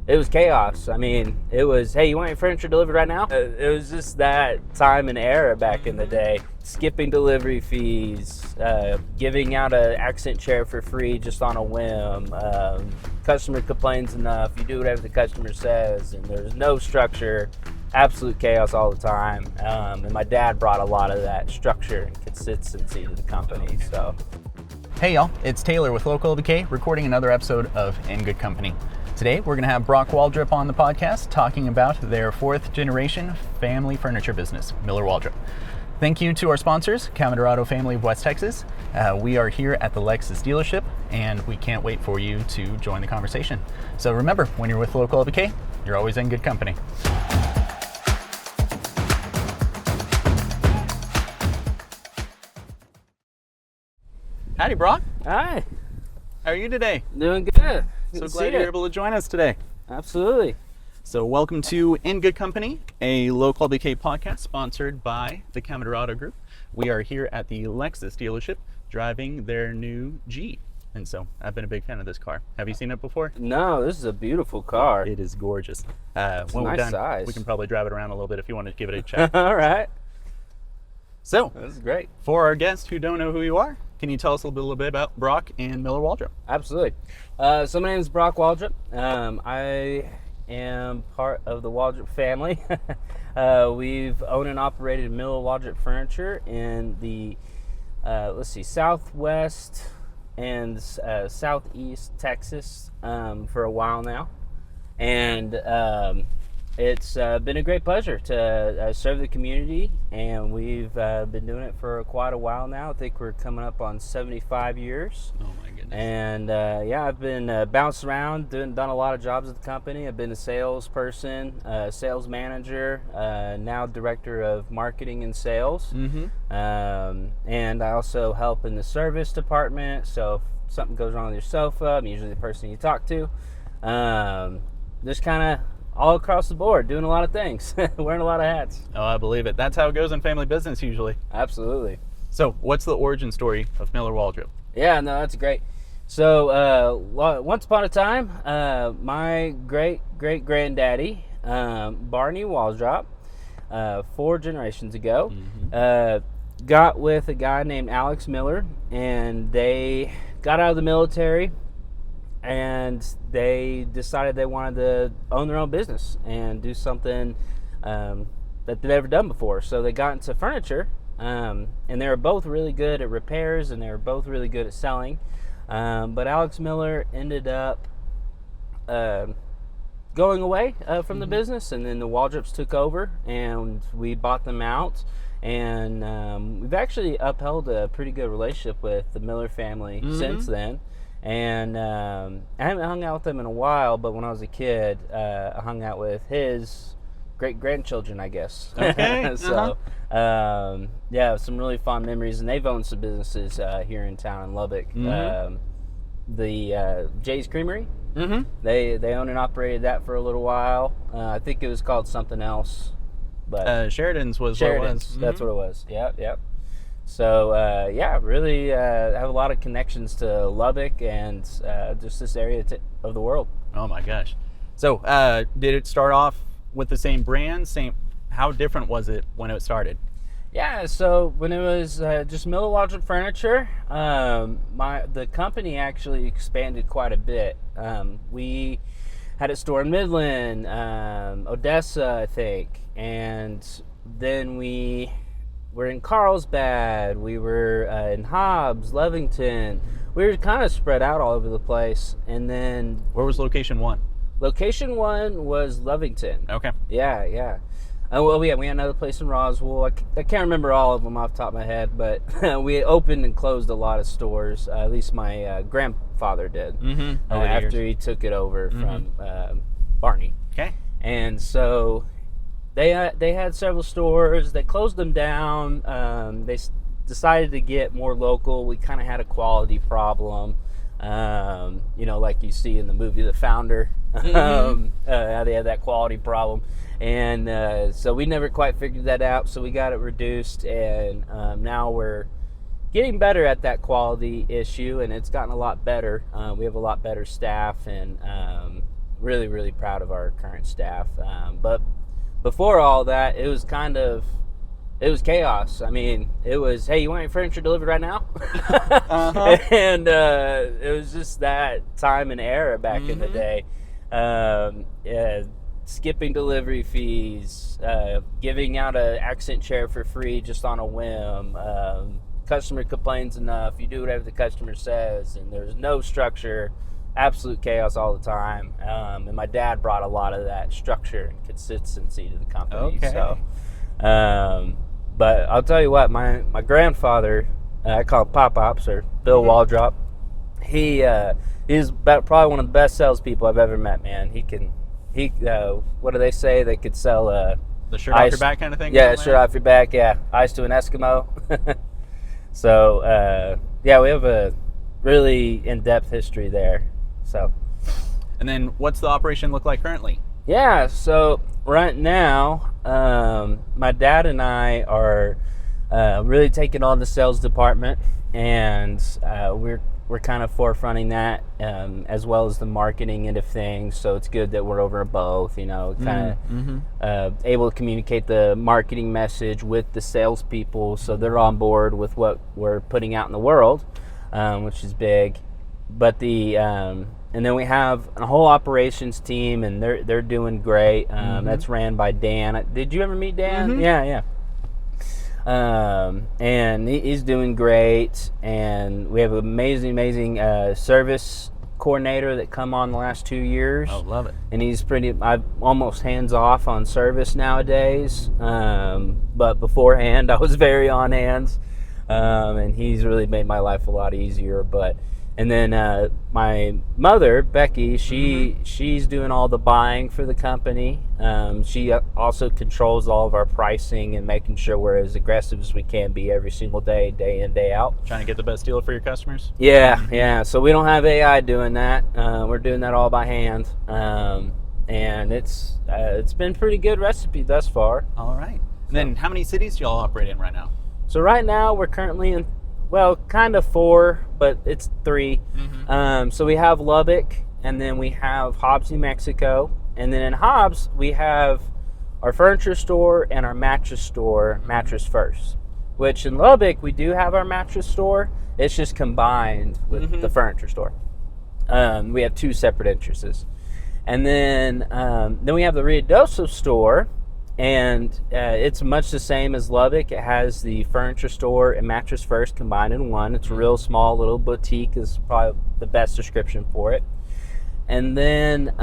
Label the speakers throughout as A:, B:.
A: It was chaos. I mean, it was, hey, you want your furniture delivered right now? It was just that time and era back in the day. Skipping delivery fees, giving out an accent chair for free just on a whim. Customer complains enough, you do whatever the customer says, and there's no structure. Absolute chaos all the time. And my dad brought a lot of that structure and consistency to the company. So,
B: hey y'all, it's Taylor with Local LBK recording another episode of In Good Company. Today we're going to have Brock Waldrop on the podcast talking about their fourth generation family furniture business, Miller Waldrop. Thank you to our sponsors, Camarado Family of West Texas. We are here at the Lexus dealership and we can't wait for you to join the conversation. So remember, when you're with Local LBK, you're always in good company. Howdy, Brock.
A: hi,
B: How are you today?
A: doing good.
B: So glad you're able to join us today.
A: Absolutely.
B: So welcome to In Good Company, a local BK podcast sponsored by the Camarado Group. We are here at the Lexus dealership driving their new G. And so I've been a big fan of this car. Have you seen it before?
A: No, this is a beautiful car.
B: It is gorgeous.
A: It's
B: when
A: a
B: we're
A: nice
B: done,
A: size.
B: we can probably drive it around a little bit if you want to give it a check.
A: All right.
B: So
A: This is great.
B: for our guests who don't know who you are, can you tell us a little bit about Brock and Miller Waldrop?
A: Absolutely. So my name is Brock Waldrop. I am part of the Waldrop family. We've owned and operated Miller Waldrop Furniture in the, southwest and southeast Texas for a while now. And it's been a great pleasure to serve the community, and we've been doing it for quite a while now. I think we're coming up on 75 years.
B: Oh my goodness.
A: And I've been bounced around, done a lot of jobs at the company. I've been a salesperson, sales manager, now director of marketing and sales.
B: Mm-hmm.
A: And I also help in the service department. So if something goes wrong with your sofa, I'm usually the person you talk to. Just kind of all across the board, doing a lot of things, wearing a lot of hats.
B: Oh, I believe it. That's how it goes in family business usually.
A: Absolutely.
B: So what's the origin story of Miller Waldrop?
A: Yeah, no, that's great. So once upon a time, my great-great-granddaddy, Barney Waldrop, 4 generations ago, got with a guy named Alex Miller, and they got out of the military, and they decided they wanted to own their own business and do something that they'd never done before. So they got into furniture, and they were both really good at repairs, and they were both really good at selling. But Alex Miller ended up going away from the business, and then the Waldrops took over, and we bought them out. And we've actually upheld a pretty good relationship with the Miller family since then. And I haven't hung out with them in a while, but when I was a kid, I hung out with his great-grandchildren, I guess.
B: Okay.
A: So, some really fond memories. And they've owned some businesses here in town in Lubbock. The Jay's Creamery, they owned and operated that for a little while. I think it was called something else. But
B: Sheridan's was
A: Sheridan's,
B: what it was.
A: that's what it was. Yep. So, really have a lot of connections to Lubbock and just this area of the world.
B: Oh my gosh. So, did it start off with the same brand? How different was it when it started?
A: Yeah, so when it was just Miller Waldrop Furniture, the company actually expanded quite a bit. We had a store in Midland, Odessa, I think, and then we were in Carlsbad, we were in Hobbs, Lovington. We were kind of spread out all over the place. And then
B: Where was location 1?
A: Location 1 was Lovington.
B: Okay.
A: Yeah. We had another place in Roswell. I can't remember all of them off the top of my head, but we opened and closed a lot of stores. At least my grandfather did after he took it over from Barney.
B: Okay.
A: And so they had several stores. They closed them down. They decided to get more local. We kind of had a quality problem, like you see in the movie The Founder. How they had that quality problem. And so we never quite figured that out, so we got it reduced, and now we're getting better at that quality issue, and it's gotten a lot better. We have a lot better staff, and really, really proud of our current staff. But before all that, it was chaos. I mean, it was, hey, you want your furniture delivered right now? And it was just that time and era back in the day. Skipping delivery fees, giving out an accent chair for free just on a whim. Customer complains enough, you do whatever the customer says, and there's no structure. Absolute chaos all the time. And my dad brought a lot of that structure and consistency to the company.
B: Okay.
A: So, but I'll tell you what, my grandfather, I call him Pop-Pops, or Bill Waldrop, he's probably one of the best salespeople I've ever met, man. What do they say? They could sell
B: the shirt off your back kind of thing?
A: Yeah, shirt off your back, yeah. Ice to an Eskimo. So, yeah, we have a really in-depth history there. So,
B: and then what's the operation look like currently?
A: Yeah, so right now, my dad and I are really taking on the sales department, and we're kind of forefronting that, as well as the marketing end of things. So it's good that we're over both, kind of able to communicate the marketing message with the salespeople, so they're on board with what we're putting out in the world, which is big. But and then we have a whole operations team, and they're doing great. That's ran by Dan. Did you ever meet Dan? Yeah. And he's doing great, and we have an amazing service coordinator that come on the last 2 years.
B: Oh, love it.
A: And he's I'm almost hands off on service nowadays, but beforehand I was very on hands, and he's really made my life a lot easier. And then my mother, Becky, she's doing all the buying for the company. She also controls all of our pricing and making sure we're as aggressive as we can be every single day, day in, day out.
B: Trying to get the best deal for your customers?
A: Yeah. So we don't have AI doing that. We're doing that all by hand. And it's been a pretty good recipe thus far.
B: All right. And then how many cities do y'all operate in right now?
A: So right now we're currently in, well, kind of 4, but it's 3. So we have Lubbock, and then we have Hobbs, New Mexico. And then in Hobbs, we have our furniture store and our mattress store, Mattress First. Which in Lubbock, we do have our mattress store. It's just combined with the furniture store. We have 2 separate entrances. And then we have the Ruidoso store. And it's much the same as Lubbock. It has the furniture store and Mattress First combined in one. It's a real small little boutique is probably the best description for it. And then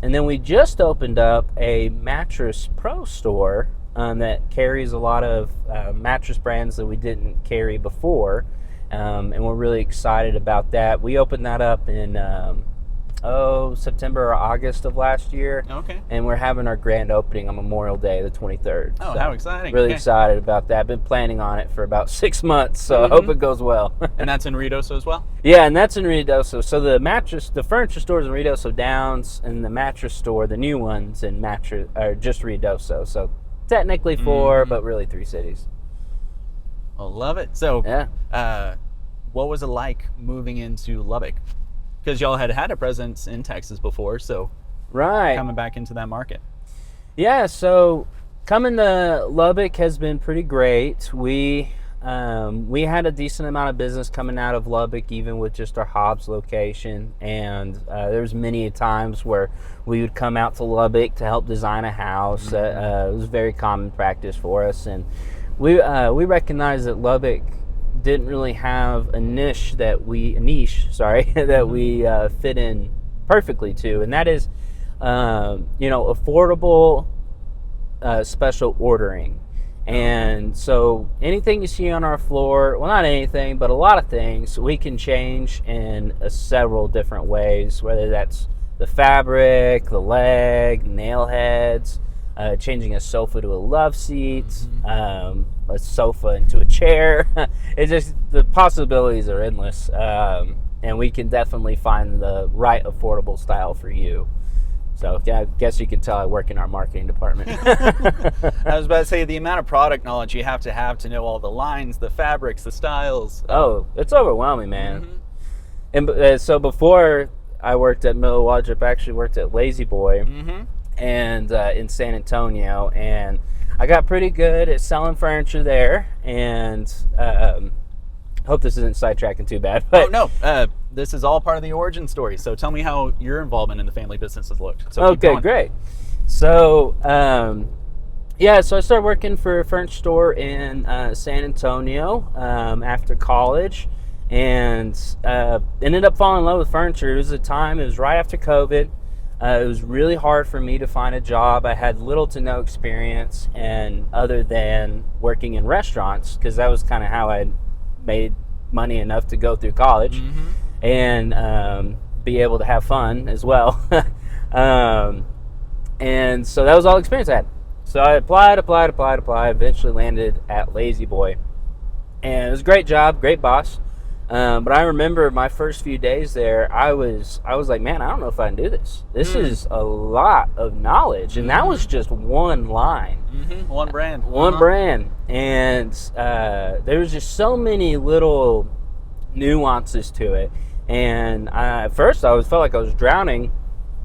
A: we just opened up a Mattress Pro store that carries a lot of mattress brands that we didn't carry before, and we're really excited about that. We opened that up in September or August of last year.
B: Okay.
A: And we're having our grand opening on Memorial Day, the 23rd.
B: Oh, so how exciting.
A: Really excited about that. Been planning on it for about 6 months, so I hope it goes well.
B: And that's in Ruidoso as well?
A: Yeah, and that's in Ruidoso. So the furniture store's in Ruidoso Downs, and the mattress store, the new ones in just Ruidoso. So technically 4, but really 3 cities.
B: I love it. So
A: yeah.
B: What was it like moving into Lubbock? Because y'all had a presence in Texas before, so coming back into that market.
A: Yeah, so coming to Lubbock has been pretty great. We had a decent amount of business coming out of Lubbock, even with just our Hobbs location. And there's many times where we would come out to Lubbock to help design a house. It was very common practice for us, and we recognized that Lubbock didn't really have a niche that we fit in perfectly to, and that is affordable special ordering. And so anything you see on our floor, well, not anything, but a lot of things we can change in several different ways, whether that's the fabric, the leg, nail heads, changing a sofa to a love seat, a sofa into a chair. It's just, the possibilities are endless, and we can definitely find the right affordable style for you. So yeah, I guess you can tell I work in our marketing department.
B: I was about to say, the amount of product knowledge you have to know all the lines, the fabrics, the styles.
A: Oh, it's overwhelming, man. And so before I worked at Miller Waldrop. Actually worked at Lazy Boy,
B: Mm-hmm.
A: and in San Antonio, and I got pretty good at selling furniture there. And hope this isn't sidetracking too bad. But
B: Oh no, this is all part of the origin story. So tell me how your involvement in the family business has looked. So keep
A: okay,
B: going.
A: great. So yeah, so I started working for a furniture store in San Antonio after college, and ended up falling in love with furniture. It was it was right after COVID. It was really hard for me to find a job. I had little to no experience, and other than working in restaurants, because that was kind of how I made money enough to go through college and be able to have fun as well. And so that was all the experience I had. So I applied, eventually landed at Lazy Boy. And it was a great job, great boss. But I remember my first few days there, I was like, man, I don't know if I can do this. This is a lot of knowledge. And that was just one line.
B: One brand.
A: One brand. And there was just so many little nuances to it. And at first I felt like I was drowning.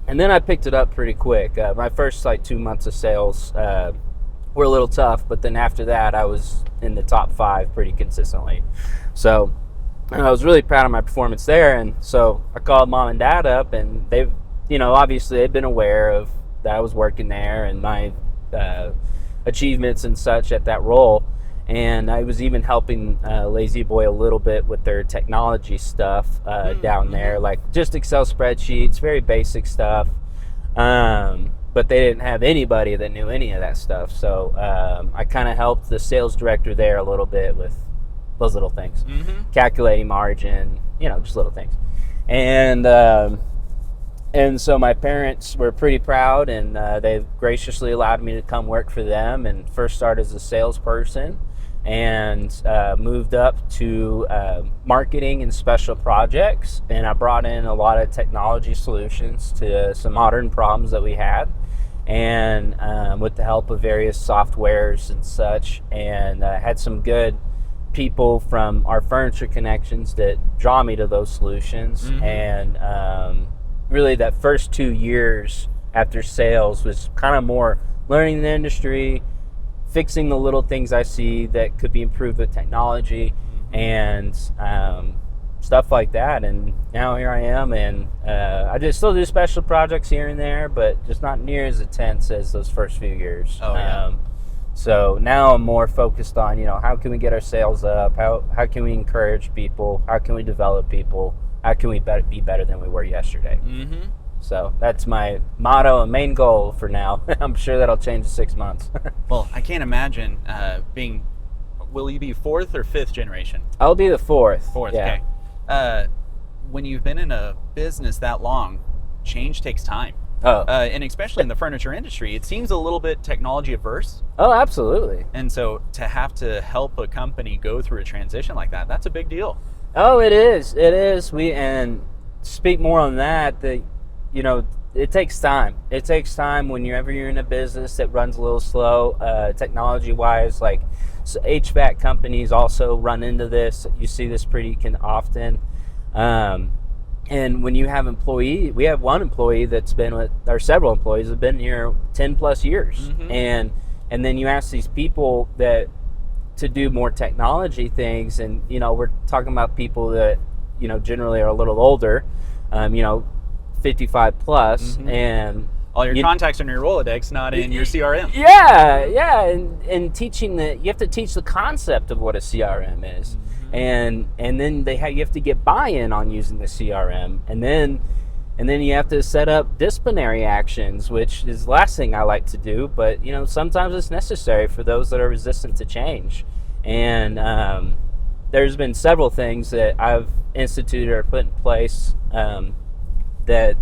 A: And then I picked it up pretty quick. My first 2 months of sales were a little tough, but then after that I was in the top 5 pretty consistently. So I was really proud of my performance there. And so I called mom and dad up, and they've, obviously they've been aware of that I was working there and my achievements and such at that role. And I was even helping Lazy Boy a little bit with their technology stuff down there, like just Excel spreadsheets, very basic stuff. But they didn't have anybody that knew any of that stuff. So I kind of helped the sales director there a little bit with those little things, calculating margin, just little things. And so my parents were pretty proud, and they've graciously allowed me to come work for them, and first started as a salesperson, and moved up to marketing and special projects. And I brought in a lot of technology solutions to some modern problems that we had, and with the help of various softwares and such, and had some good people from our furniture connections that draw me to those solutions. And really that first 2 years after sales was kind of more learning the industry, fixing the little things I see that could be improved with technology, and stuff like that. And now here I am, and I just still do special projects here and there, but just not near as intense as those first few years. So now I'm more focused on, how can we get our sales up? How can we encourage people? How can we develop people? How can we be better than we were yesterday? So that's my motto and main goal for now. I'm sure that'll change in 6 months.
B: Well, I can't imagine will you be 4th or 5th generation?
A: I'll be the 4th.
B: 4th,
A: yeah.
B: Okay. When you've been in a business that long, change takes time. And especially in the furniture industry, it seems a little bit technology averse.
A: Oh, absolutely.
B: And so to have to help a company go through a transition like that, that's a big deal.
A: Oh, it is. It is. And speak more on that, it takes time. It takes time whenever you're in a business that runs a little slow, technology-wise. Like, so HVAC companies also run into this. You see this pretty often. And when you have we have one employee that's been with, or several employees that have been here 10 plus years. And then you ask these people to do more technology things, and, we're talking about people that, generally are a little older, 55 plus, and
B: all your contacts are in your Rolodex, not in your CRM.
A: Yeah, and teaching you have to teach the concept of what a CRM is. And then you have to get buy-in on using the CRM, and then you have to set up disciplinary actions, which is the last thing I like to do, but sometimes it's necessary for those that are resistant to change. And there's been several things that I've instituted or put in place that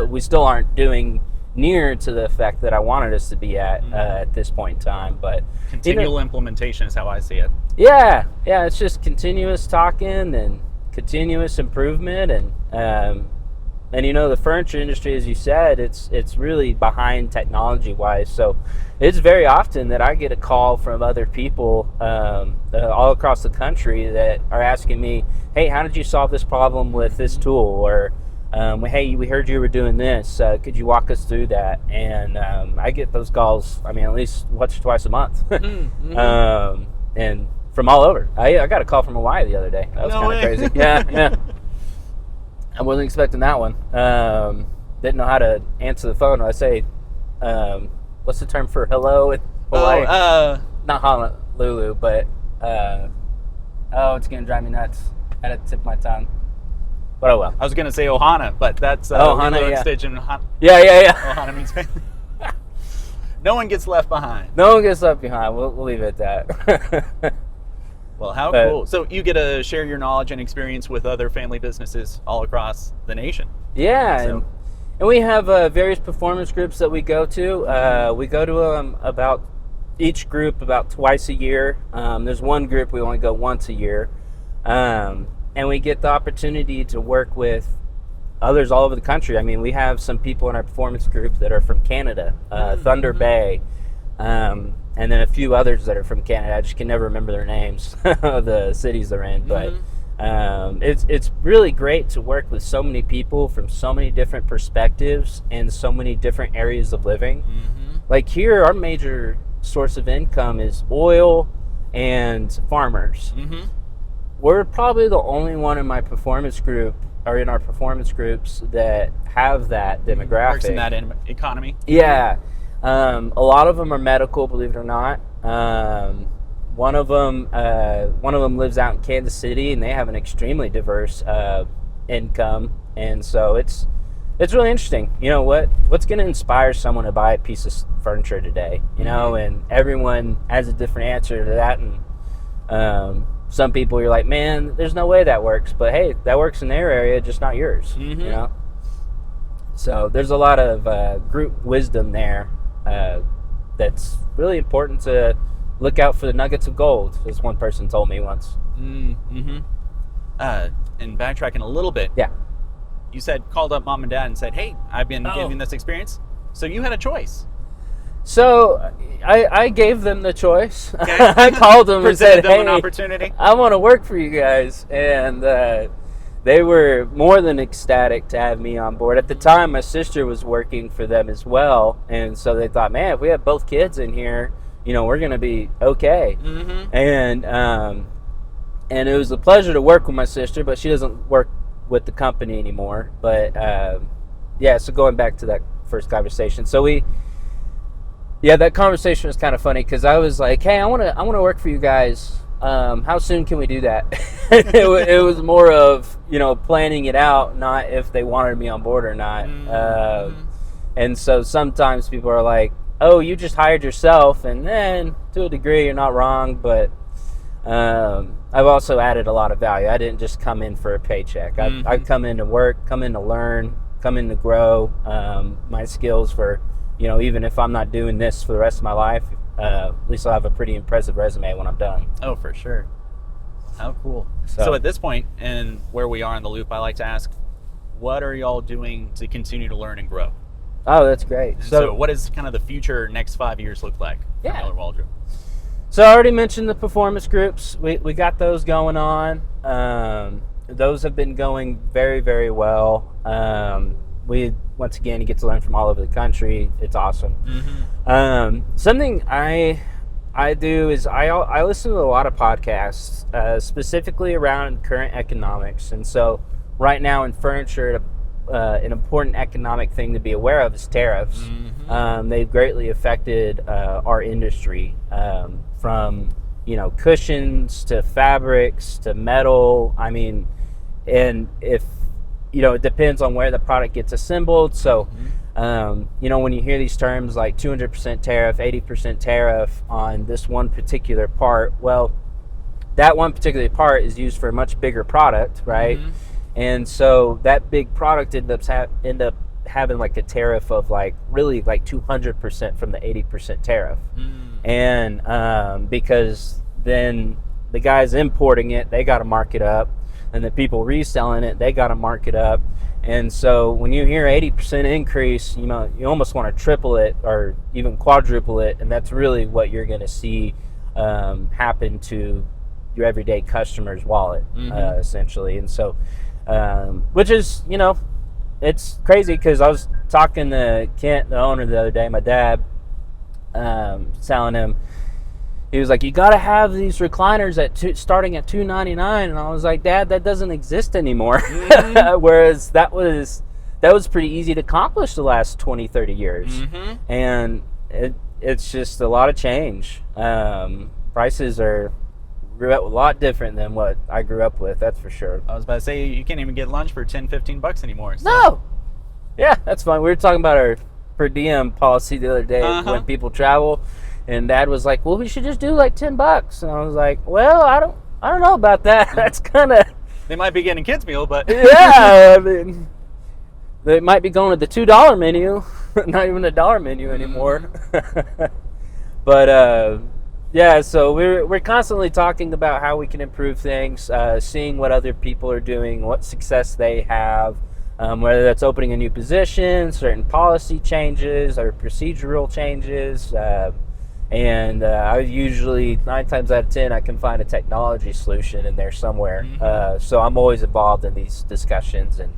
A: we still aren't doing near to the effect that I wanted us to be at this point in time. But
B: continual implementation is how I see it.
A: Yeah, it's just continuous talking and continuous improvement, and the furniture industry, as you said, it's really behind technology wise. So it's very often that I get a call from other people all across the country that are asking me, hey, how did you solve this problem with this tool? Or Hey, we heard you were doing this. Could you walk us through that? And I get those calls, I mean, at least once or twice a month. And from all over. I got a call from Hawaii the other day. That was kind of crazy. Yeah. I wasn't expecting that one. Didn't know how to answer the phone. I say, what's the term for hello in Hawaii? Not Honolulu, but it's gonna drive me nuts. I had to tip my tongue. But oh well.
B: I was gonna say Ohana, but that's
A: Ohana, yeah.
B: Extension.
A: Yeah.
B: Ohana means family. No one gets left behind.
A: No one gets left behind. We'll leave it at that.
B: Well, how cool. So you get to share your knowledge and experience with other family businesses all across the nation.
A: Yeah, and we have various performance groups that we go to. We go to about each group about twice a year. There's one group we only go once a year. And we get the opportunity to work with others all over the country. I mean, we have some people in our performance group that are from Canada, Thunder Bay, and then a few others that are from Canada. I just can never remember their names of the cities they're in. But it's really great to work with so many people from so many different perspectives and so many different areas of living. Like here, our major source of income is oil and farmers. We're probably the only one in my performance group, or in our performance groups, that have that demographic.
B: Works in that economy.
A: Yeah. A lot of them are medical, believe it or not. One of them lives out in Kansas City, and they have an extremely diverse income, and so it's really interesting. You know what's going to inspire someone to buy a piece of furniture today? You know, and everyone has a different answer to that, and some people you're like, man, there's no way that works, but hey, that works in their area, just not yours. You know, so there's a lot of group wisdom there. That's really important to look out for the nuggets of gold, as one person told me once.
B: And backtracking a little bit.
A: Yeah.
B: You called up mom and dad and said, hey, I've been giving this experience. So you had a choice.
A: So I gave them the choice.
B: Okay.
A: I called them and said, hey,
B: an opportunity.
A: I want to work for you guys. And they were more than ecstatic to have me on board. At the time, my sister was working for them as well. And so they thought, man, if we have both kids in here, you know, we're going to be okay. And it was a pleasure to work with my sister, but she doesn't work with the company anymore. But so going back to that first conversation. That conversation was kind of funny because I was like, hey, I want to work for you guys. How soon can we do that? It was more of, you know, planning it out, not if they wanted me on board or not. And so sometimes people are like, oh, you just hired yourself, and then to a degree you're not wrong, but I've also added a lot of value. I didn't just come in for a paycheck. I come in to work, come in to learn, come in to grow my skills for, you know, even if I'm not doing this for the rest of my life, at least I'll have a pretty impressive resume when I'm done.
B: Oh, for sure. How cool. So at this point, and where we are in the loop, I like to ask, what are y'all doing to continue to learn and grow?
A: Oh, that's great.
B: And so what does kind of the future next 5 years look like for Miller Waldrop?
A: So I already mentioned the performance groups. We got those going on. Those have been going very, very well. Once again, you get to learn from all over the country. It's awesome. Something I do is I listen to a lot of podcasts, specifically around current economics. And so right now in furniture, an important economic thing to be aware of is tariffs. They've greatly affected our industry, from, you know, cushions to fabrics to metal. I mean, and if, you know, it depends on where the product gets assembled. So, you know, when you hear these terms like 200% tariff, 80% tariff on this one particular part, well, that one particular part is used for a much bigger product, right? And so that big product end up having like a tariff of like really like 200% from the 80% tariff. And because then the guys importing it, they got to mark it up. And the people reselling it, they got to mark it up. And so when you hear 80% increase, you know, you almost want to triple it or even quadruple it. And that's really what you're going to see happen to your everyday customer's wallet, essentially. And so, which is, you know, it's crazy because I was talking to Kent, the owner, the other day, my dad, telling him, he was like, you got to have these recliners starting at $299, and I was like, Dad, that doesn't exist anymore. Mm-hmm. Whereas that was pretty easy to accomplish the last 20, 30 years. Mm-hmm. And it's just a lot of change. Prices are a lot different than what I grew up with, that's for sure.
B: I was about to say, you can't even get lunch for $10-15 anymore. So.
A: No! Yeah, that's fine. We were talking about our per diem policy the other day when people travel. And Dad was like, well, we should just do like $10. And I was like, well, I don't know about that. That's kind of...
B: They might be getting a kids meal, but...
A: Yeah, I mean, they might be going to the $2 menu, not even a dollar menu anymore. But, yeah, so we're constantly talking about how we can improve things, seeing what other people are doing, what success they have, whether that's opening a new position, certain policy changes, or procedural changes, and I usually, 9 times out of 10, I can find a technology solution in there somewhere. Mm-hmm. So I'm always involved in these discussions and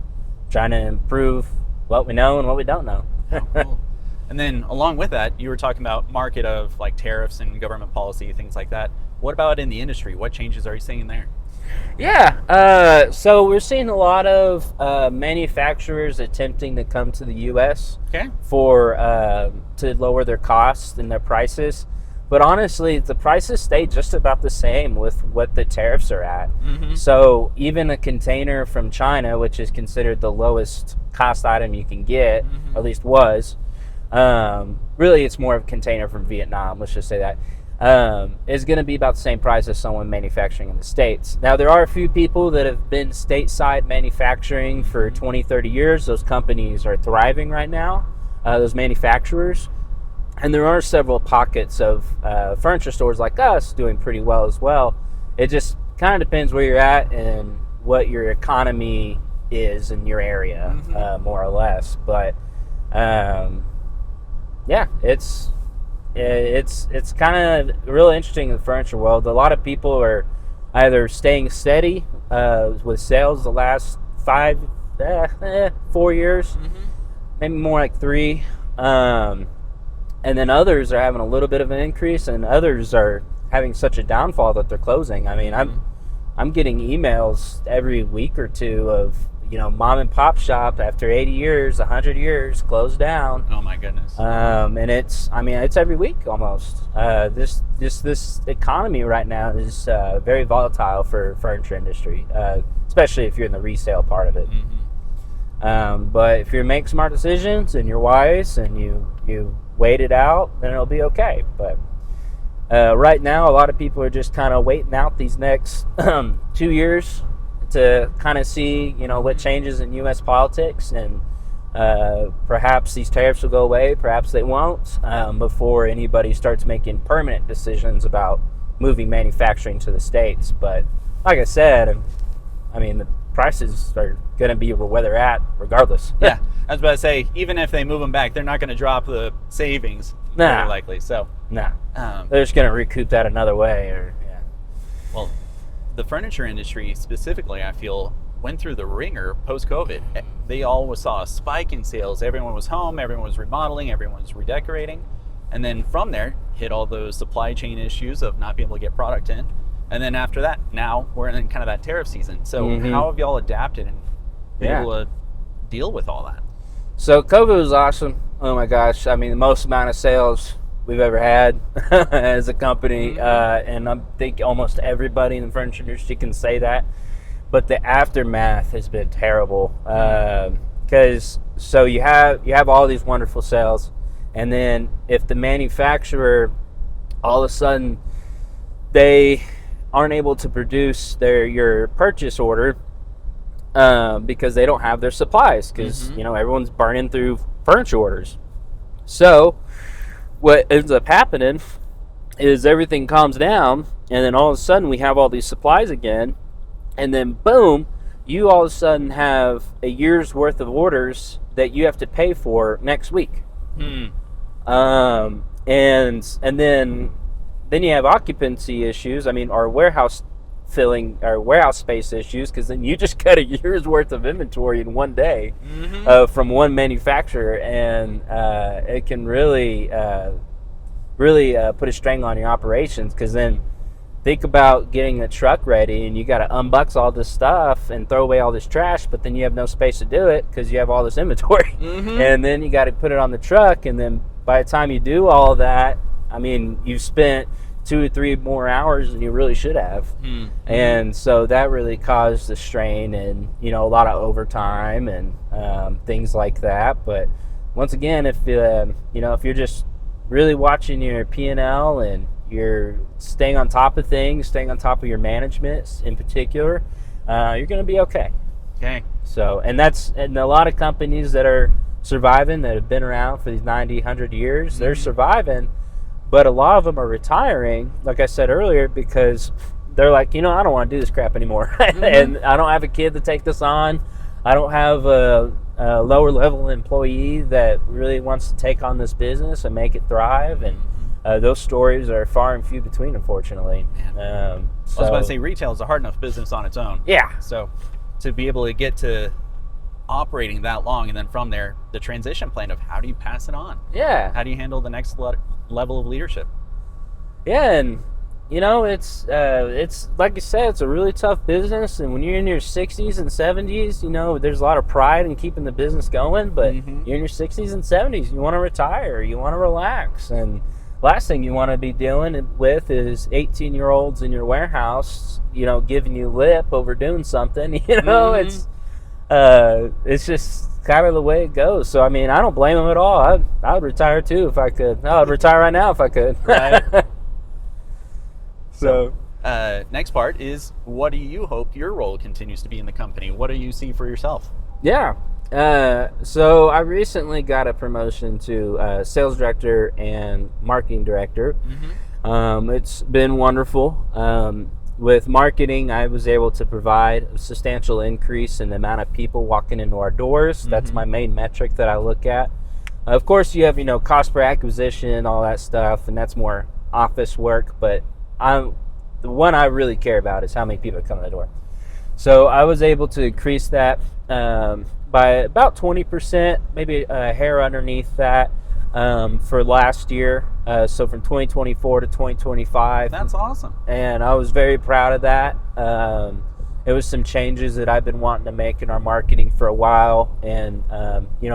A: trying to improve what we know and what we don't know.
B: Oh, cool. And then along with that, you were talking about market of like tariffs and government policy, things like that. What about in the industry? What changes are you seeing there?
A: Yeah, so we're seeing a lot of manufacturers attempting to come to the U.S. For to lower their costs and their prices. But honestly, the prices stay just about the same with what the tariffs are at. Mm-hmm. So even a container from China, which is considered the lowest cost item you can get, or at least was, really it's more of a container from Vietnam, let's just say that, is going to be about the same price as someone manufacturing in the States. Now, there are a few people that have been stateside manufacturing for 20, 30 years. Those companies are thriving right now, those manufacturers. And there are several pockets of furniture stores like us doing pretty well as well. It just kind of depends where you're at and what your economy is in your area, more or less. But, yeah, it's kind of really interesting in the furniture world. A lot of people are either staying steady with sales the last 4 years, maybe more like 3. And then others are having a little bit of an increase, and others are having such a downfall that they're closing. I mean, I'm getting emails every week or two of, mom and pop shop after 80 years, 100 years, closed down.
B: Oh my goodness.
A: And it's every week almost. This economy right now is very volatile for furniture industry, especially if you're in the resale part of it. But if you make smart decisions and you're wise and you wait it out, then it'll be okay. But right now, a lot of people are just kind of waiting out these next 2 years to kind of see, what changes in U.S. politics, and perhaps these tariffs will go away, perhaps they won't, before anybody starts making permanent decisions about moving manufacturing to the States. But like I said, the prices are going to be where they're at regardless.
B: Yeah, I was about to say, even if they move them back, they're not going to drop the savings, very likely. So,
A: they're just going to recoup that another way.
B: Well, the furniture industry specifically, I feel, went through the ringer post-COVID. They always saw a spike in sales. Everyone was home, everyone was remodeling, everyone was redecorating. And then from there, hit all those supply chain issues of not being able to get product in. And then after that, now we're in kind of that tariff season. So how have y'all adapted and been able to deal with all that?
A: So COVID was awesome. Oh my gosh. The most amount of sales we've ever had as a company. And I think almost everybody in the furniture industry can say that. But the aftermath has been terrible. Because you have all these wonderful sales. And then if the manufacturer, all of a sudden, they aren't able to produce your purchase order because they don't have their supplies, because everyone's burning through furniture orders. So what ends up happening is everything calms down, and then all of a sudden we have all these supplies again, and then boom, you all of a sudden have a year's worth of orders that you have to pay for next week. And then you have occupancy issues. Our warehouse filling or warehouse space issues, because then you just cut a year's worth of inventory in one day from one manufacturer, and it can really put a strain on your operations. Because then think about getting a truck ready, and you got to unbox all this stuff and throw away all this trash, but then you have no space to do it because you have all this inventory. And then you got to put it on the truck, and then by the time you do all of that, I mean, you've spent 2 or 3 more hours than you really should have. And so that really caused the strain, and a lot of overtime and things like that. But once again, if if you're just really watching your P&L and you're staying on top of things, staying on top of your management in particular, you're going to be okay. So, and a lot of companies that are surviving, that have been around for these 90, 100 years, they're surviving, but a lot of them are retiring, like I said earlier, because they're like, I don't want to do this crap anymore. And I don't have a kid to take this on. I don't have a lower level employee that really wants to take on this business and make it thrive. And those stories are far and few between, unfortunately.
B: I was about to say, retail is a hard enough business on its own.
A: Yeah.
B: So to be able to get to operating that long, and then from there, the transition plan of how do you pass it on?
A: Yeah.
B: How do you handle the next level of leadership?
A: Yeah, and it's like you said, it's a really tough business, and when you're in your 60s and 70s, there's a lot of pride in keeping the business going, but you're in your 60s and 70s, you want to retire, you want to relax, and last thing you want to be dealing with is 18-year-olds in your warehouse, giving you lip over doing something. It's just kind of the way it goes. So I mean, I don't blame them at all. I'd retire too if I could. I'd retire right now if I could.
B: Right.
A: So
B: next part is, what do you hope your role continues to be in the company? What do you see for yourself?
A: Yeah. So I recently got a promotion to sales director and marketing director. It's been wonderful. With marketing, I was able to provide a substantial increase in the amount of people walking into our doors. That's my main metric that I look at. Of course, you have, cost per acquisition, all that stuff, and that's more office work. But the one I really care about is how many people come in the door. So I was able to increase that by about 20%, maybe a hair underneath that, for last year. So from 2024 to 2025.
B: That's awesome.
A: And I was very proud of that. It was some changes that I've been wanting to make in our marketing for a while. And,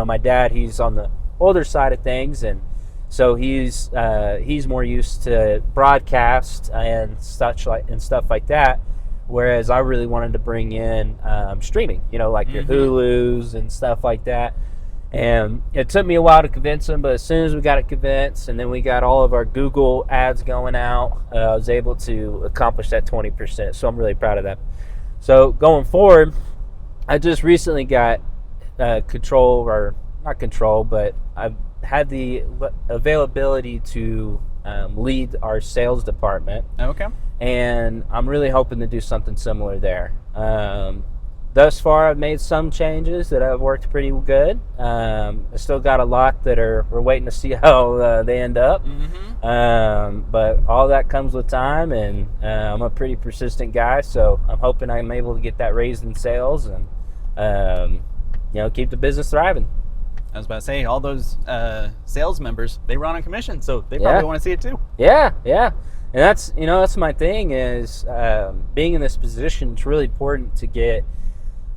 A: my dad, he's on the older side of things. And so he's more used to broadcast and stuff like that. Whereas I really wanted to bring in streaming, like your Hulus and stuff like that. And it took me a while to convince him, but as soon as we got it convinced, and then we got all of our Google ads going out, I was able to accomplish that 20%. So I'm really proud of that. So going forward, I just recently got control, or not control, but I've had the availability to lead our sales department.
B: Okay.
A: And I'm really hoping to do something similar there. Thus far, I've made some changes that have worked pretty good. I still got a lot that we're waiting to see how they end up. But all that comes with time, and I'm a pretty persistent guy, so I'm hoping I'm able to get that raised in sales and keep the business thriving.
B: I was about to say, all those sales members, they run on commission, so they probably want to see it too.
A: Yeah. And that's my thing is being in this position, it's really important to get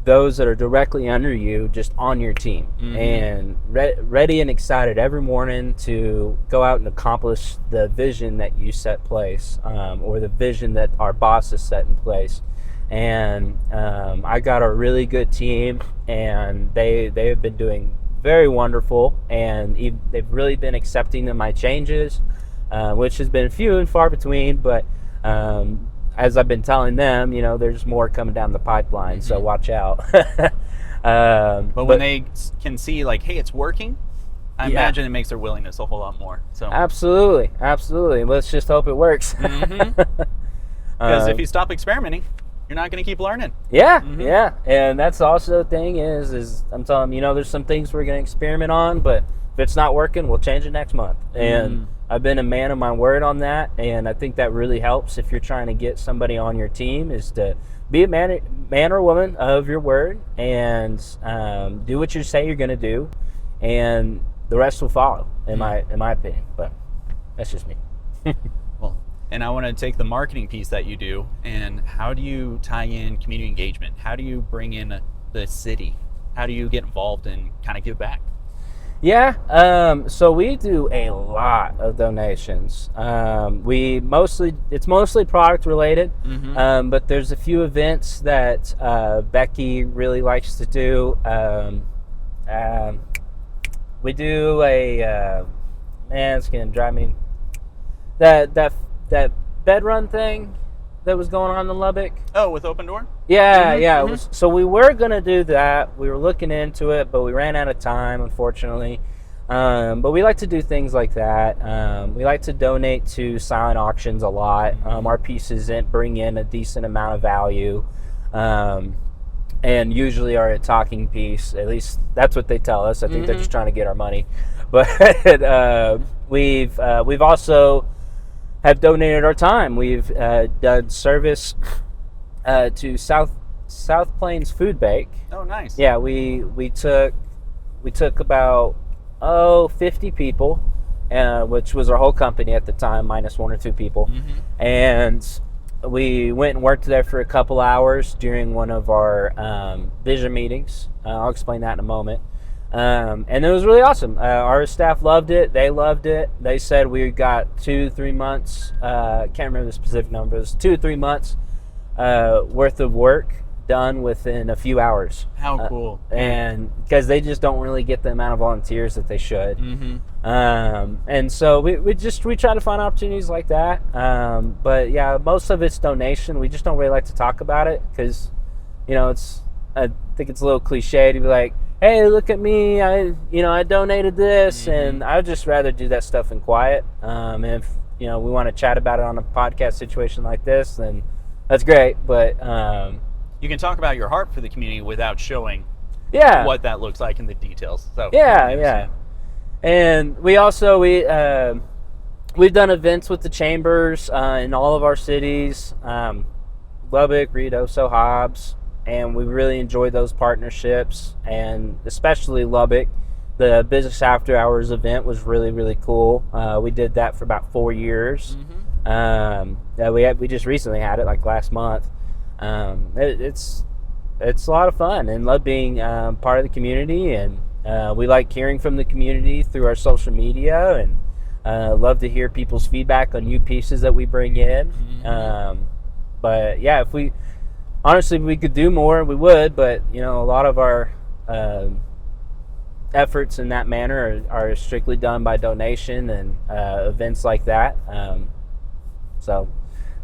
A: those that are directly under you just on your team and ready and excited every morning to go out and accomplish the vision that you set place, or the vision that our boss has set in place. And I got a really good team, and they have been doing very wonderful, and they've really been accepting of my changes, which has been few and far between, but as I've been telling them, there's more coming down the pipeline, so watch out.
B: But when they can see, like, hey, it's working, I imagine it makes their willingness a whole lot more. So
A: Absolutely. Let's just hope it works.
B: Because if you stop experimenting, you're not going to keep learning.
A: Yeah. And that's also the thing is I'm telling them, there's some things we're going to experiment on, but if it's not working, we'll change it next month. And I've been a man of my word on that, and I think that really helps if you're trying to get somebody on your team, is to be a man or woman of your word, and do what you say you're going to do, and the rest will follow, in my opinion. But that's just me.
B: Well, and I want to take the marketing piece that you do, and how do you tie in community engagement? How do you bring in the city? How do you get involved and kind of give back?
A: Yeah, so we do a lot of donations. It's mostly product related, but there's a few events that Becky really likes to do. We do a man, it's gonna drive me, that bed run thing that was going on in Lubbock.
B: Oh, with Open Door?
A: Yeah, It was, so we were going to do that. We were looking into it, but we ran out of time, unfortunately. But we like to do things like that. We like to donate to silent auctions a lot. Our pieces bring in a decent amount of value, and usually are a talking piece. At least that's what they tell us. I think they're just trying to get our money. But we've also have donated our time. We've done service to South Plains Food Bank.
B: Oh, nice.
A: Yeah, we took about 50 people, which was our whole company at the time, minus one or two people, and we went and worked there for a couple hours during one of our vision meetings. I'll explain that in a moment. And it was really awesome. Our staff loved it. They loved it. They said we got 2-3 months. Can't remember the specific numbers. 2-3 months worth of work done within a few hours.
B: How cool!
A: And because they just don't really get the amount of volunteers that they should. And so we try to find opportunities like that. But yeah, most of it's donation. We just don't really like to talk about it because, I think it's a little cliche to be like, hey, look at me, I donated this, and I'd just rather do that stuff in quiet. If, we want to chat about it on a podcast situation like this, then that's great, but...
B: you can talk about your heart for the community without showing what that looks like in the details. So
A: Yeah. And we also, we've done events with the chambers in all of our cities, Lubbock, Ruidoso, Hobbs, and we really enjoyed those partnerships, and especially Lubbock. The Business After Hours event was really, really cool. We did that for about 4 years. We just recently had it like last month. It's a lot of fun, and love being part of the community, and we like hearing from the community through our social media, and love to hear people's feedback on new pieces that we bring in. But yeah, if we could do more, we would, but a lot of our efforts in that manner are strictly done by donation and events like that. So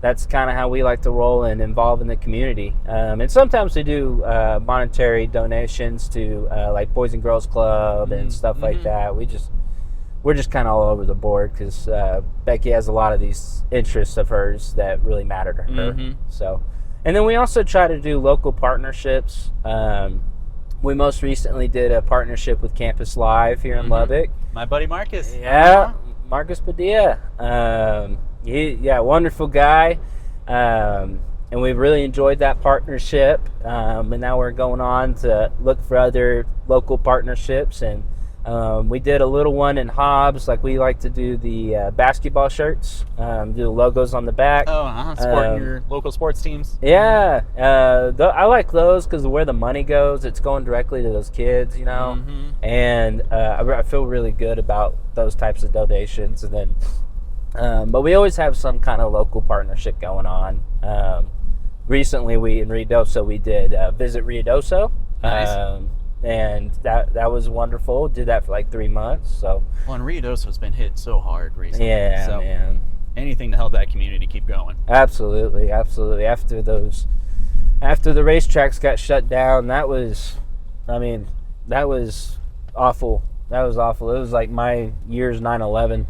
A: that's kind of how we like to roll and involve in the community. And sometimes we do monetary donations to like Boys and Girls Club and stuff like that. We're just kind of all over the board because Becky has a lot of these interests of hers that really matter to her. So, and then we also try to do local partnerships. We most recently did a partnership with Campus Live here in Lubbock.
B: My buddy Marcus.
A: Yeah, Marcus Padilla. Wonderful guy. And we've really enjoyed that partnership. And now we're going on to look for other local partnerships. And we did a little one in Hobbs. Like, we like to do the basketball shirts, do the logos on the back.
B: Supporting your local sports teams.
A: Yeah. I like those because where the money goes, it's going directly to those kids, And I feel really good about those types of donations. And then but we always have some kind of local partnership going on. Recently, in Ruidoso, we did Visit Ruidoso.
B: Nice.
A: And that was wonderful. Did that for like 3 months. So,
B: and Ruidoso's been hit so hard recently.
A: Yeah, so man.
B: Anything to help that community keep going.
A: Absolutely. After the racetracks got shut down, that was awful. That was awful. It was like my year's 9/11.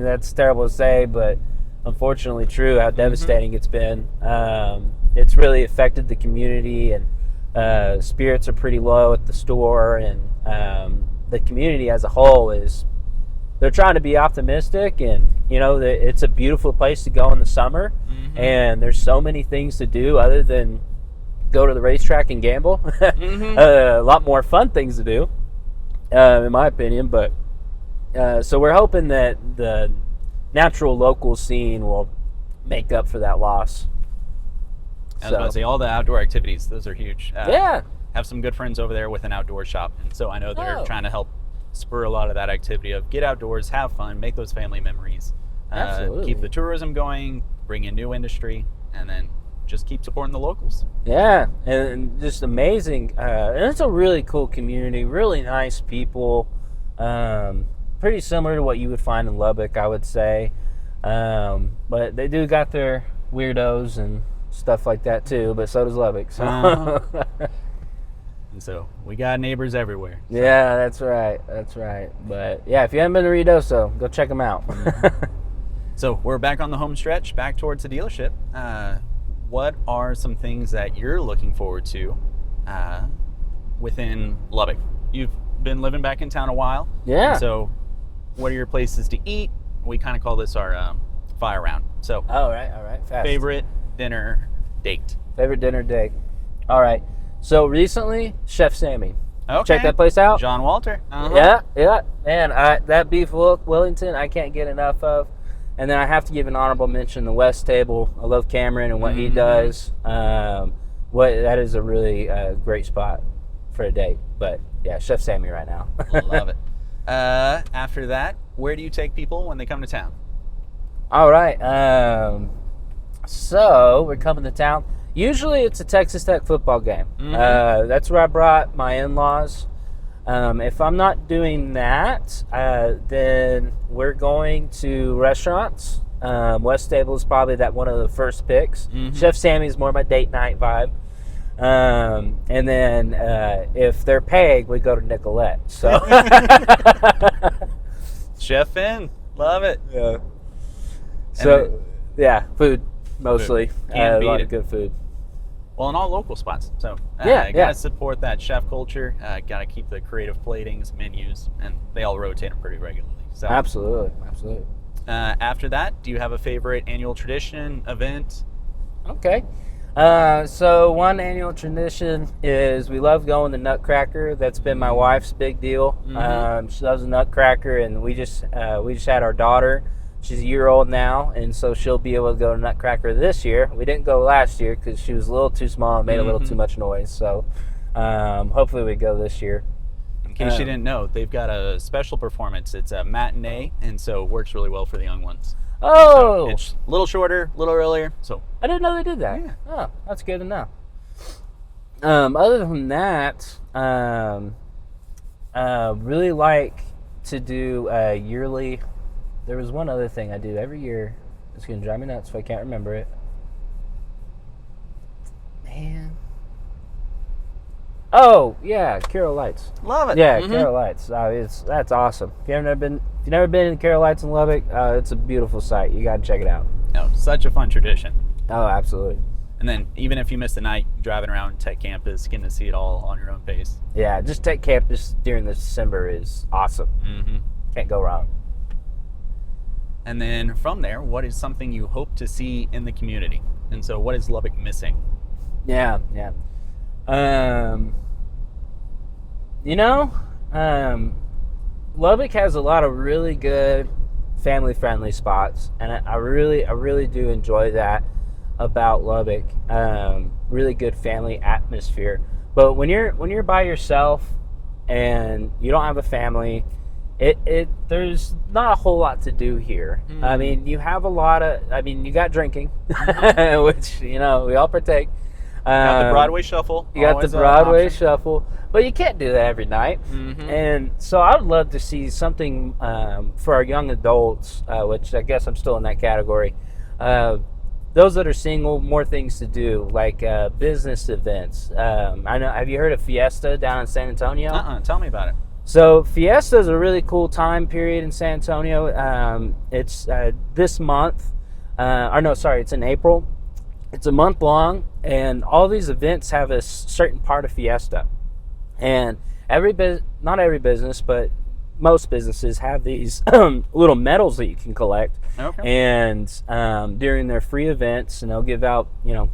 A: That's terrible to say, but unfortunately true. How devastating it's been. It's really affected the community, and spirits are pretty low at the store, and the community as a whole is they're trying to be optimistic, and it's a beautiful place to go in the summer, and there's so many things to do other than go to the racetrack and gamble. A lot more fun things to do, in my opinion. But so we're hoping that the natural local scene will make up for that loss.
B: I was about to say, all the outdoor activities, those are huge.
A: Yeah.
B: Have some good friends over there with an outdoor shop, and so I know they're trying to help spur a lot of that activity of get outdoors, have fun, make those family memories, keep the tourism going, bring in new industry, and then just keep supporting the locals.
A: Yeah, and just amazing. And it's a really cool community, really nice people. Pretty similar to what you would find in Lubbock, I would say. But they do got their weirdos and stuff like that too, but so does Lubbock. So.
B: And so we got neighbors everywhere. So.
A: Yeah, that's right. But yeah, if you haven't been to Ruidoso, go check them out.
B: So we're back on the home stretch, back towards the dealership. What are some things that you're looking forward to within Lubbock? You've been living back in town a while.
A: Yeah.
B: So what are your places to eat? We kind of call this our fire round. So
A: all right. Fast.
B: Favorite dinner date?
A: All right. So recently, Chef Sammy.
B: Okay.
A: Check that place out.
B: John Walter. Uh-huh.
A: Yeah. Man, that beef Wellington, I can't get enough of. And then I have to give an honorable mention the West Table. I love Cameron and what he does. That is a really great spot for a date. But yeah, Chef Sammy right now.
B: Love it. After that, where do you take people when they come to town?
A: All right. So we're coming to town. Usually it's a Texas Tech football game. That's where I brought my in-laws. If I'm not doing that, then we're going to restaurants. West Table is probably one of the first picks. Chef Sammy's more my date night vibe. And then if they're paying, we go to Nicolette. So
B: Chef in, love it.
A: Yeah. So yeah, food mostly. A lot of good food.
B: Well, in all local spots. So gotta support that chef culture. Gotta keep the creative platings, menus, and they all rotate them pretty regularly. So
A: absolutely.
B: After that, do you have a favorite annual tradition, event?
A: Okay. So one annual tradition is we love going to Nutcracker. That's been my wife's big deal. She loves the Nutcracker, and we just had our daughter. She's a year old now, and so she'll be able to go to Nutcracker this year. We didn't go last year because she was a little too small and made a little too much noise. So hopefully we go this year.
B: In case you didn't know, they've got a special performance. It's a matinee, and so it works really well for the young ones.
A: Oh!
B: So it's a little shorter, a little earlier. So
A: I didn't know they did that.
B: Yeah.
A: Oh, that's good to know. Other than that, really like to do yearly. There was one other thing I do every year. It's going to drive me nuts if I can't remember it. Man. Oh, yeah, Carol Lights.
B: Love it.
A: Yeah, Carol Lights. That's awesome. If you've never been in Carol Lights in Lubbock, it's a beautiful site. You got to check it out.
B: Oh, such a fun tradition.
A: Oh, absolutely.
B: And then even if you miss the night, driving around Tech Campus, getting to see it all on your own pace.
A: Yeah, just Tech Campus during December is awesome. Can't go wrong.
B: And then from there, what is something you hope to see in the community? And so what is Lubbock missing?
A: Yeah. Lubbock has a lot of really good family-friendly spots, and I really do enjoy that about Lubbock. Really good family atmosphere. But when you're by yourself and you don't have a family, there's not a whole lot to do here. I mean, you have you got drinking, which, we all partake.
B: You got the Broadway Shuffle.
A: You got the Broadway Shuffle, but you can't do that every night. And so I would love to see something for our young adults, which I guess I'm still in that category. Those that are single, more things to do, like business events. I know. Have you heard of Fiesta down in San Antonio?
B: Tell me about it.
A: So Fiesta is a really cool time period in San Antonio. It's this month. It's in April. It's a month long, and all these events have a certain part of Fiesta. And not every business, but most businesses have these little medals that you can collect.
B: Okay.
A: And during their free events, and they'll give out,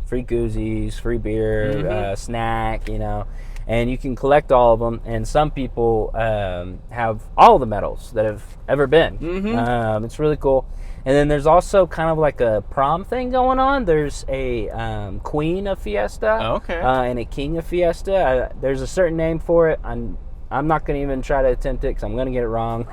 A: free koozies, free beer, snack, and you can collect all of them. And some people have all the medals that have ever been. It's really cool. And then there's also kind of like a prom thing going on. There's a queen of Fiesta, and a king of Fiesta. There's a certain name for it. I'm not going to even try to attempt it because I'm going to get it wrong.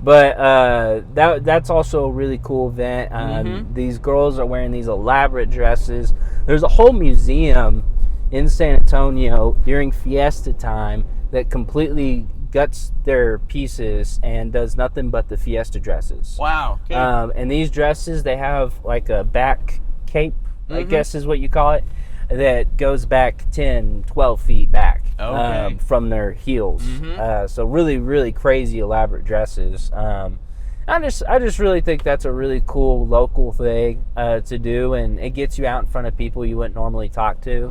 A: But that's also a really cool event. These girls are wearing these elaborate dresses. There's a whole museum in San Antonio during Fiesta time that completely guts their pieces and does nothing but the Fiesta dresses.
B: Wow. Okay.
A: And these dresses, they have like a back cape, I guess is what you call it, that goes back 10, 12 feet back from their heels. So really, really crazy, elaborate dresses. I just really think that's a really cool local thing to do, and it gets you out in front of people you wouldn't normally talk to.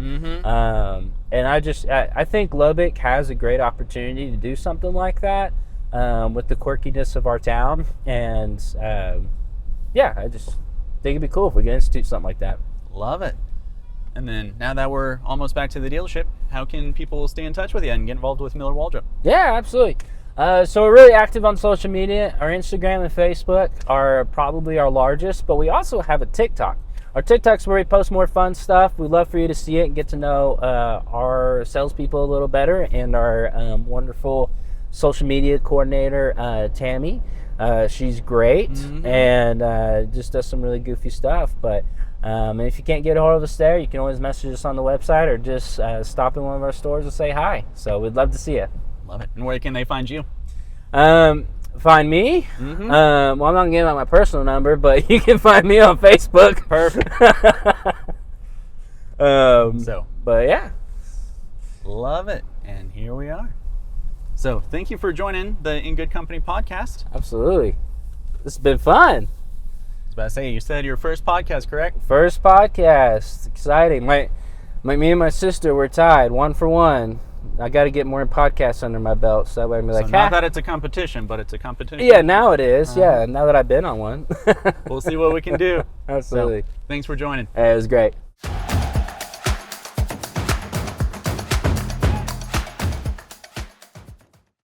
A: And I think Lubbock has a great opportunity to do something like that with the quirkiness of our town. And I just think it'd be cool if we could institute something like that.
B: Love it. And then now that we're almost back to the dealership, how can people stay in touch with you and get involved with Miller Waldrop?
A: Yeah, absolutely. So we're really active on social media. Our Instagram and Facebook are probably our largest, but we also have a TikTok. Our TikTok's where we post more fun stuff. We'd love for you to see it and get to know our salespeople a little better, and our wonderful social media coordinator, Tammy. She's great and just does some really goofy stuff. But and if you can't get a hold of us there, you can always message us on the website or just stop in one of our stores and say hi. So we'd love to see you.
B: Love it. And where can they find you?
A: Find me? Well, I'm not going to give out my personal number, but you can find me on Facebook.
B: Perfect.
A: But yeah.
B: Love it. And here we are. So thank you for joining the In Good Company podcast.
A: Absolutely. This has been fun.
B: I was about to say, you said your first podcast, correct?
A: First podcast. Exciting. Me and my sister were tied 1 for 1. I got to get more podcasts under my belt, so that way I'm like,
B: not that it's a competition, but it's a competition.
A: Yeah, now it is. Yeah, now that I've been on one.
B: We'll see what we can do.
A: Absolutely.
B: So, thanks for joining.
A: It was great.